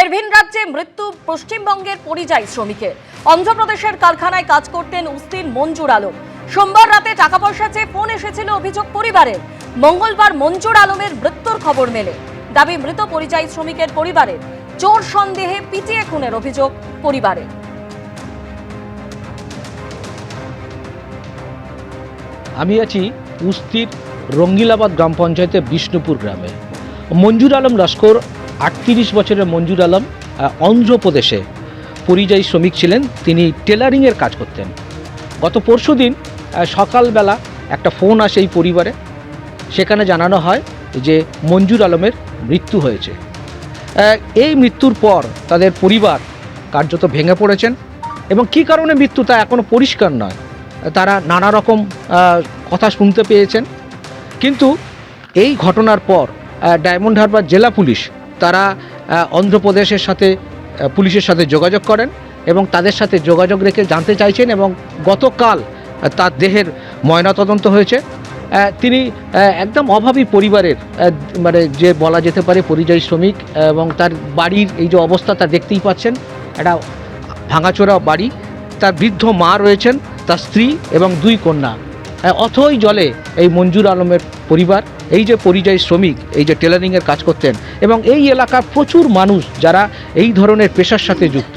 ফের ভিন রাজ্যে মৃত্যু পশ্চিমবঙ্গের পরিযায়ী শ্রমিকের। অন্ধ্রপ্রদেশের কারখানায় কাজ করতেন উস্তিন মঞ্জুর আলম। সোমবার রাতে টাকা পয়সা চেয়ে ফোন এসেছিল অভিযোগ পরিবারের। মঙ্গলবার মঞ্জুর আলমের মৃত্যুর খবর মেলে। দাবি মৃত পরিযায়ী শ্রমিকের পরিবারের। চোর সন্দেহে পিটিয়ে খুনের অভিযোগ পরিবারের। আমি আছি উস্তির রঙ্গিলাবাদ গ্রাম পঞ্চায়েতের বিষ্ণুপুর গ্রামে। মঞ্জুর আলম লস্কর 38 বছরের মঞ্জুর আলম অন্ধ্রপ্রদেশে পরিযায়ী শ্রমিক ছিলেন। তিনি টেলারিংয়ের কাজ করতেন। গত পরশুদিন সকালবেলা একটা ফোন আসে এই পরিবারে। সেখানে জানানো হয় যে মঞ্জুর আলমের মৃত্যু হয়েছে। এই মৃত্যুর পর তাদের পরিবার কার্যত ভেঙে পড়েছেন এবং কী কারণে মৃত্যু তা এখনও পরিষ্কার নয়। তারা নানা রকম কথা শুনতে পেয়েছেন, কিন্তু এই ঘটনার পর ডায়মন্ড হারবার জেলা পুলিশ তারা অন্ধ্রপ্রদেশের সাথে পুলিশের সাথে যোগাযোগ করেন এবং তাদের সাথে যোগাযোগ রেখে জানতে চাইছেন এবং গতকাল তার দেহের ময়নাতদন্ত হয়েছে। তিনি একদম অভাবী পরিবারের, মানে যে বলা যেতে পারে পরিযায়ী শ্রমিক, এবং তার বাড়ির এই যে অবস্থা তা দেখতেই পাচ্ছেন। একটা ভাঙাচোরা বাড়ি, তার বৃদ্ধ মা রয়েছেন, তার স্ত্রী এবং 2 কন্যা। অথই জলে এই মঞ্জুর আলমের পরিবার, এই যে পরিযায়ী শ্রমিক, এই যে টেলারিংয়ের কাজ করতেন, এবং এই এলাকার প্রচুর মানুষ যারা এই ধরনের পেশার সাথে যুক্ত,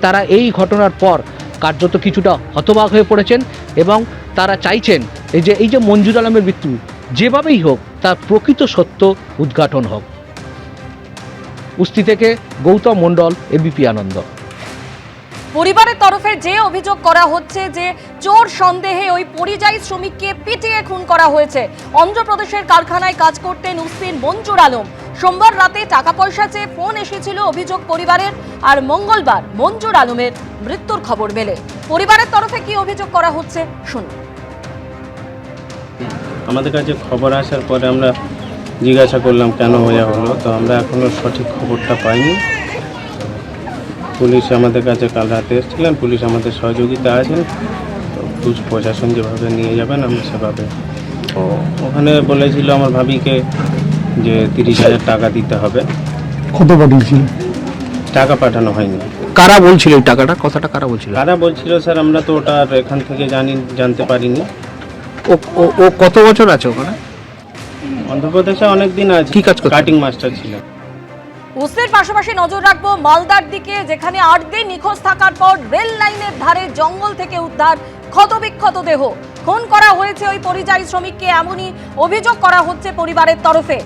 তারা এই ঘটনার পর কার্যত কিছুটা হতবাক হয়ে পড়েছেন এবং তারা চাইছেন এই যে মঞ্জুর আলমের মৃত্যু যেভাবেই হোক তার প্রকৃত সত্য উদ্ঘাটন হোক। উস্তি থেকে গৌতম মণ্ডল, এবিপি আনন্দ। পরিবারের তরফে যে অভিযোগ করা হচ্ছে যে চোর সন্দেহে ওই পরিযায়ী শ্রমিককে পিটিয়ে খুন করা হয়েছে। অন্ধ্রপ্রদেশের কারখানায় কাজ করতেন উস্তিন মঞ্জুর আলম। সোমবার রাতে টাকা পয়সা চেয়ে ফোন এসেছিল অভিযোগ পরিবারের, আর মঙ্গলবার মঞ্জুর আলমের মৃত্যুর খবর মেলে। পরিবারের তরফে কি অভিযোগ করা হচ্ছে শুনুন। আমাদের কাছে খবর আসার পরে আমরা জিজ্ঞাসা করলাম কেন হয়ে হলো, তো আমরা এখনও সঠিক খবরটা পাইনি। পুলিশ আমাদের কাছে কাল রাতে এসেছিলেন, পুলিশ আমাদের সহযোগিতা আছেন, তো প্রশাসন যেভাবে নিয়ে যাবেন আমরা সেভাবে। তো ওখানে বলেছিল আমার ভাবিকে যে 30,000 টাকা দিতে হবে। কত পাঠিয়েছিল? টাকা পাঠানো হয়নি। কারা বলছিল এই টাকাটা, কথাটা কারা বলছিল? কারা বলছিল স্যার আমরা তো ওটা আর এখান থেকে জানতে পারিনি। ও কত বছর আছে ওখানে? অন্ধ্রপ্রদেশে অনেক দিন আছে। কি কাজ করতেন? কাটিং মাস্টার ছিল। উস্তির পাশাপাশি নজর রাখবো মালদার দিকে, যেখানে 8 দিন নিখোঁজ থাকার পর রেল লাইনের ধারে জঙ্গল থেকে উদ্ধার ক্ষতবিক্ষত দেহ। খুন করা হয়েছে ওই পরিযায়ী শ্রমিককে, এমনই অভিযোগ করা হচ্ছে পরিবারের তরফে।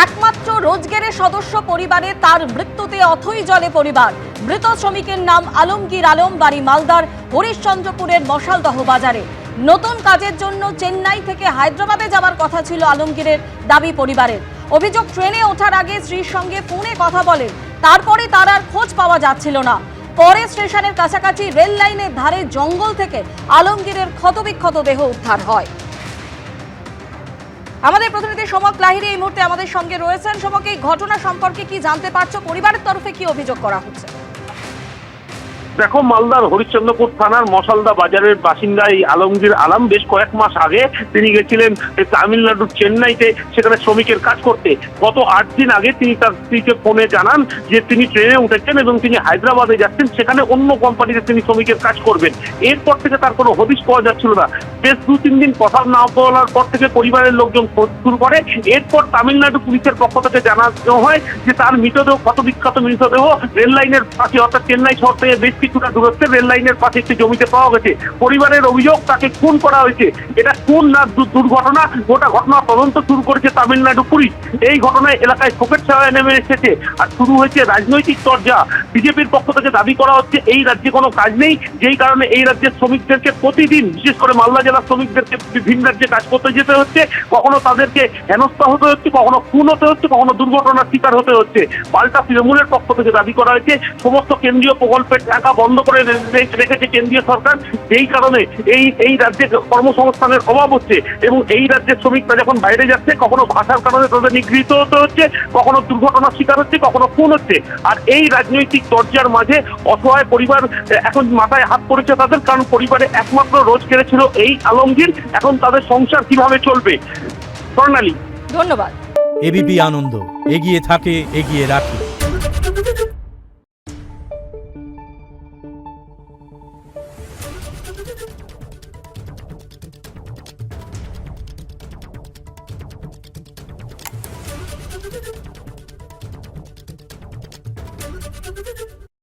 একমাত্র রোজগারের সদস্য পরিবারে, তার মৃত্যুতে অথই জলে পরিবার। মৃত শ্রমিকের নাম আলমগীর আলম, বাড়ি মালদার হরিশ্চন্দ্রপুরের মশালদহ বাজারে। নতুন কাজের জন্য চেন্নাই থেকে হায়দ্রাবাদে যাওয়ার কথা ছিল আলমগীরের, দাবি পরিবারের। অভিযোগ ট্রেনে ওঠার আগে স্ত্রীর সঙ্গে ফোনে কথা বলেন, তারপরে তার আর খোঁজ পাওয়া যাচ্ছিল না। পরে স্টেশনের কাছাকাছি রেল লাইনের ধারে জঙ্গল থেকে আলমগীরের ক্ষতবিক্ষত দেহ উদ্ধার হয়। আমাদের প্রতিনিধি সমক লাহিড়ী এই মুহূর্তে আমাদের সঙ্গে রয়েছেন। সমক, এই ঘটনা সম্পর্কে কি জানতে পারছো? পরিবারের তরফে কি অভিযোগ করা হচ্ছে? দেখো, মালদার হরিশ্চন্দ্রপুর থানার মশালদা বাজারের বাসিন্দা এই আলমগীর আলম বেশ কয়েক মাস আগে তিনি গেছিলেন তামিলনাড়ুর চেন্নাইতে, সেখানে শ্রমিকের কাজ করতে। গত 8 দিন আগে তিনি তার স্ত্রীকে ফোনে জানান যে তিনি ট্রেনে উঠেছেন এবং তিনি হায়দ্রাবাদে যাচ্ছেন, সেখানে অন্য কোম্পানিতে তিনি শ্রমিকের কাজ করবেন। এরপর থেকে তার কোনো হদিশ পাওয়া যাচ্ছিল না। বেশ 2-3 দিন কথা না বলার পর থেকে পরিবারের লোকজন খোঁজ শুরু করে। এরপর তামিলনাড়ু পুলিশের পক্ষ থেকে জানানো হয় যে তার মৃতদেহ, ক্ষতবিক্ষত মৃতদেহ রেল লাইনের পাশে, অর্থাৎ চেন্নাই শহর থেকে বেশ কিছুটা দূরত্বে রেল লাইনের পাশে একটি জমিতে পাওয়া গেছে। পরিবারের অভিযোগ তাকে খুন করা হয়েছে। এটা খুন না দুর্ঘটনা, গোটা ঘটনা তদন্ত শুরু করেছে তামিলনাড়ু পুলিশ। এই ঘটনায় এলাকায় শোকের ছায়া নেমে এসেছে আর শুরু হয়েছে রাজনৈতিক চর্চা। বিজেপির পক্ষ থেকে দাবি করা হচ্ছে এই রাজ্যে কোনো কাজ নেই, যেই কারণে এই রাজ্যের শ্রমিকদেরকে প্রতিদিন, বিশেষ করে মালদা জেলার শ্রমিকদেরকে বিভিন্ন রাজ্যে কাজ করতে যেতে হচ্ছে। কখনো তাদেরকে হেনস্থা হতে হচ্ছে, কখনো খুন হতে হচ্ছে, কখনো দুর্ঘটনার শিকার হতে হচ্ছে। পাল্টা তৃণমূলের পক্ষ থেকে দাবি করা হয়েছে সমস্ত কেন্দ্রীয় প্রকল্পের টাকা বন্ধ করে রেখেছে কেন্দ্রীয় সরকার, যেই কারণে এই রাজ্যে কর্মসংস্থানের অভাব হচ্ছে এবং এই রাজ্যের শ্রমিকরা যখন বাইরে যাচ্ছে, কখনো ভাষার কারণে তাদের নিগৃহীত হতে হচ্ছে, কখনো দুর্ঘটনার শিকার হচ্ছে, কখনো খুন হচ্ছে। আর এই রাজনৈতিক চর্চার মাঝে অসহায় পরিবার এখন মাথায় হাত পড়েছে তাদের, কারণ পরিবারে একমাত্র রোজগার ছিল এই আলমগীর। এখন তাদের সংসার কিভাবে চলবে? স্বর্ণালী, ধন্যবাদ। এবিপি আনন্দ, এগিয়ে থাকে, এগিয়ে রাখে।